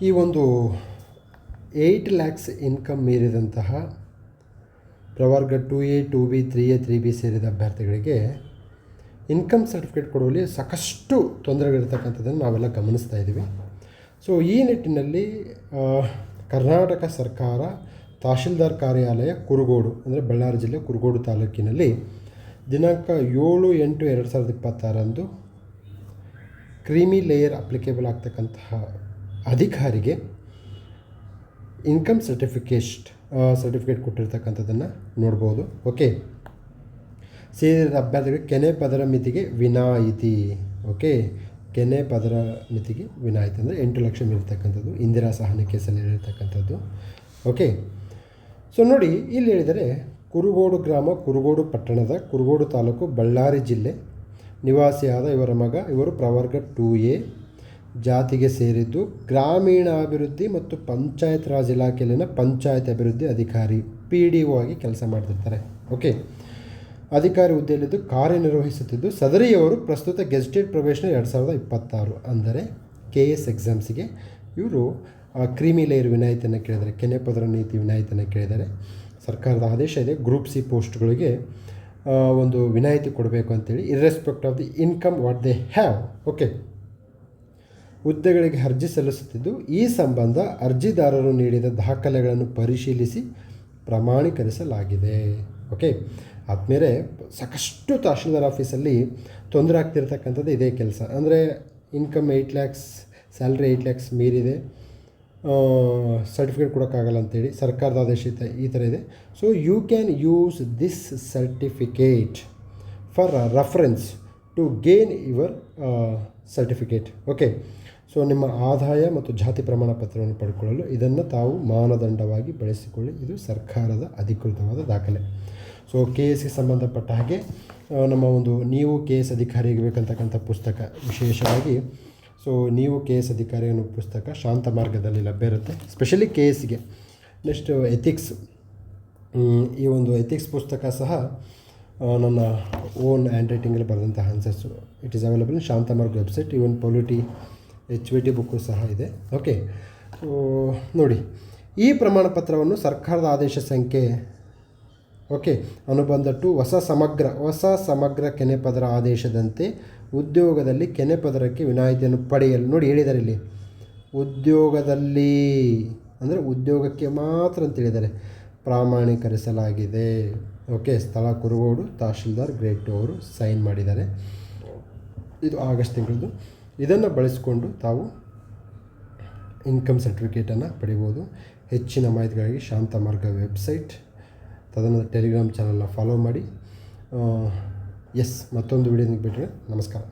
ಈ ಒಂದು 8 lakhs income ಮೀರಿದಂತಹ ಪ್ರವರ್ಗ 2A 2B 3A 3B ಸೇರಿದ ಅಭ್ಯರ್ಥಿಗಳಿಗೆ ಇನ್ಕಮ್ ಸರ್ಟಿಫಿಕೇಟ್ ಕೊಡುವಲ್ಲಿ ಸಾಕಷ್ಟು ತೊಂದರೆಗಳಿರ್ತಕ್ಕಂಥದ್ದನ್ನು ನಾವೆಲ್ಲ ಗಮನಿಸ್ತಾ ಇದ್ದೀವಿ. ಸೊ ಈ ನಿಟ್ಟಿನಲ್ಲಿ ಕರ್ನಾಟಕ ಸರ್ಕಾರ ತಹಶೀಲ್ದಾರ್ ಕಾರ್ಯಾಲಯ ಕುರುಗೋಡು, ಅಂದರೆ ಬಳ್ಳಾರಿ ಜಿಲ್ಲೆ ಕುರುಗೋಡು ತಾಲೂಕಿನಲ್ಲಿ ದಿನಾಂಕ 7/8/2026 ಕ್ರೀಮಿ ಲೇಯರ್ ಅಪ್ಲಿಕೇಬಲ್ ಆಗ್ತಕ್ಕಂತಹ ಅಧಿಕಾರಿಗೆ ಇನ್ಕಮ್ ಸರ್ಟಿಫಿಕೇಟ್ ಕೊಟ್ಟಿರ್ತಕ್ಕಂಥದ್ದನ್ನು ನೋಡ್ಬೋದು. ಓಕೆ, ಸೇರಿದ ಅಭ್ಯರ್ಥಿಗಳಿಗೆ ಕೆನೆ ಪದರ ಮಿತಿಗೆ ವಿನಾಯಿತಿ. ಓಕೆ, ಕೆನೆ ಪದರ ಮಿತಿಗೆ ವಿನಾಯಿತಿ ಅಂದರೆ 8 ಲಕ್ಷ ಮೀರಿರ್ತಕ್ಕಂಥದ್ದು, ಇಂದಿರಾ ಸಹನೆ ಕೇಸಲ್ಲಿ ಇರತಕ್ಕಂಥದ್ದು. ಓಕೆ, ಸೊ ನೋಡಿ ಇಲ್ಲಿ ಹೇಳಿದರೆ ಕುರುಗೋಡು ಗ್ರಾಮ, ಕುರುಗೋಡು ಪಟ್ಟಣದ, ಕುರುಗೋಡು ತಾಲೂಕು, ಬಳ್ಳಾರಿ ಜಿಲ್ಲೆ ನಿವಾಸಿಯಾದ ಇವರ ಮಗ. ಇವರು ಪ್ರವರ್ಗ 2A ಜಾತಿಗೆ ಸೇರಿದ್ದು ಗ್ರಾಮೀಣಾಭಿವೃದ್ಧಿ ಮತ್ತು ಪಂಚಾಯತ್ ರಾಜ್ ಇಲಾಖೆಯಲ್ಲಿನ ಪಂಚಾಯತ್ ಅಭಿವೃದ್ಧಿ ಅಧಿಕಾರಿ PDO ಆಗಿ ಕೆಲಸ ಮಾಡ್ತಿರ್ತಾರೆ. ಓಕೆ, ಅಧಿಕಾರಿ ಹುದ್ದೆಯಲ್ಲಿದ್ದು ಕಾರ್ಯನಿರ್ವಹಿಸುತ್ತಿದ್ದು ಸದರಿಯವರು ಪ್ರಸ್ತುತ ಗೆಜೆಟೆಡ್ ಪ್ರೊಬೇಷನರ್ 2026 ಅಂದರೆ KS ಎಕ್ಸಾಮ್ಸಿಗೆ ಇವರು ಕ್ರೀಮಿ ಲೇಯರ್ ವಿನಾಯಿತಿಯನ್ನು ಕೇಳಿದ್ದಾರೆ, ಕೆನೆ ಪದರ ನೀತಿ ವಿನಾಯಿತಿಯನ್ನು ಕೇಳಿದ್ದಾರೆ. ಸರ್ಕಾರದ ಆದೇಶ ಇದೆ, ಗ್ರೂಪ್ C ಪೋಸ್ಟ್ಗಳಿಗೆ ಒಂದು ವಿನಾಯಿತಿ ಕೊಡಬೇಕು ಅಂತೇಳಿ, ಇರ್ರೆಸ್ಪೆಕ್ಟ್ of the income what they have. Okay, ಹುದ್ದೆಗಳಿಗೆ ಅರ್ಜಿ ಸಲ್ಲಿಸುತ್ತಿದ್ದು ಈ ಸಂಬಂಧ ಅರ್ಜಿದಾರರು ನೀಡಿದ ದಾಖಲೆಗಳನ್ನು ಪರಿಶೀಲಿಸಿ ಪ್ರಮಾಣೀಕರಿಸಲಾಗಿದೆ. ಓಕೆ, ಆದಮೇಲೆ ಸಾಕಷ್ಟು ತಹಶೀಲ್ದಾರ್ ಆಫೀಸಲ್ಲಿ ತೊಂದರೆ ಆಗ್ತಿರ್ತಕ್ಕಂಥದ್ದು ಇದೇ ಕೆಲಸ. ಅಂದರೆ ಇನ್ಕಮ್ 8 lakhs, ಸ್ಯಾಲ್ರಿ 8 lakhs ಮೀರಿದೆ, ಸರ್ಟಿಫಿಕೇಟ್ ಕೊಡೋಕ್ಕಾಗಲ್ಲ ಅಂತೇಳಿ ಸರ್ಕಾರದ ಆದೇಶ ಈ ಥರ ಇದೆ. So you can use this certificate for reference to gain your certificate. Okay, so ನಿಮ್ಮ ಆದಾಯ ಮತ್ತು ಜಾತಿ ಪ್ರಮಾಣ ಪತ್ರವನ್ನು ಪಡ್ಕೊಳ್ಳಲು ಇದನ್ನು ತಾವು ಮಾನದಂಡವಾಗಿ ಬಳಸಿಕೊಳ್ಳಿ. ಇದು ಸರ್ಕಾರದ ಅಧಿಕೃತವಾದ ದಾಖಲೆ. ಸೊ KSಗೆ ಸಂಬಂಧಪಟ್ಟ ಹಾಗೆ ನಮ್ಮ ಒಂದು ನೀವು KS ಅಧಿಕಾರಿಯಾಗಬೇಕಂತಕ್ಕಂಥ ಪುಸ್ತಕ ವಿಶೇಷವಾಗಿ, ಸೊ ನೀವು KS ಅಧಿಕಾರಿ ಅನ್ನೋ ಪುಸ್ತಕ ಶಾಂತ ಮಾರ್ಗದಲ್ಲಿ ಲಭ್ಯ ಇರುತ್ತೆ, ಸ್ಪೆಷಲಿ KSಗೆ. ನೆಕ್ಸ್ಟ್ ಎಥಿಕ್ಸ್, ಈ ಒಂದು ಎಥಿಕ್ಸ್ ಪುಸ್ತಕ ಸಹ ನನ್ನ ಓನ್ ಹ್ಯಾಂಡ್ ರೈಟಿಂಗಲ್ಲಿ ಬರೆದಂತಹ answers. It is available in Shanta Marg website. Even polity HVT book ಸಹ ಇದೆ. ಓಕೆ, ಸೊ ನೋಡಿ, ಈ ಪ್ರಮಾಣ ಪತ್ರವನ್ನು ಸರ್ಕಾರದ ಆದೇಶ ಸಂಖ್ಯೆ ಅನುಬಂಧ 2 ಹೊಸ ಸಮಗ್ರ ಕೆನೆ ಪದರ ಆದೇಶದಂತೆ ಉದ್ಯೋಗದಲ್ಲಿ ಕೆನೆ ಪದರಕ್ಕೆ ವಿನಾಯಿತಿಯನ್ನು ಪಡೆಯಲು, ನೋಡಿ ಹೇಳಿದ್ದಾರೆ ಇಲ್ಲಿ, ಉದ್ಯೋಗದಲ್ಲಿ ಅಂದರೆ ಉದ್ಯೋಗಕ್ಕೆ ಮಾತ್ರ ಅಂತ ಹೇಳಿದ್ದಾರೆ, ಪ್ರಾಮಾಣೀಕರಿಸಲಾಗಿದೆ. ಓಕೆ, ಸ್ಥಳ ಕುರುಗೋಡು, ತಹಶೀಲ್ದಾರ್ ಗ್ರೇಡ್ 2 ಅವರು ಸೈನ್ ಮಾಡಿದ್ದಾರೆ. ಇದು ಆಗಸ್ಟ್ ತಿಂಗಳದ್ದು. ಇದನ್ನು ಬಳಸಿಕೊಂಡು ತಾವು ಇನ್ಕಮ್ ಸರ್ಟಿಫಿಕೇಟನ್ನು ಪಡಿಬೋದು. ಹೆಚ್ಚಿನ ಮಾಹಿತಿಗಾಗಿ ಶಾಂತ ಮಾರ್ಗ ವೆಬ್ಸೈಟ್, ತದನಂತರ ಟೆಲಿಗ್ರಾಮ್ ಚಾನಲ್ನ ಫಾಲೋ ಮಾಡಿ. ಮತ್ತೊಂದು ವಿಡಿಯೋನಿಗೆ ಬಿಟ್ಟರೆ ನಮಸ್ಕಾರ.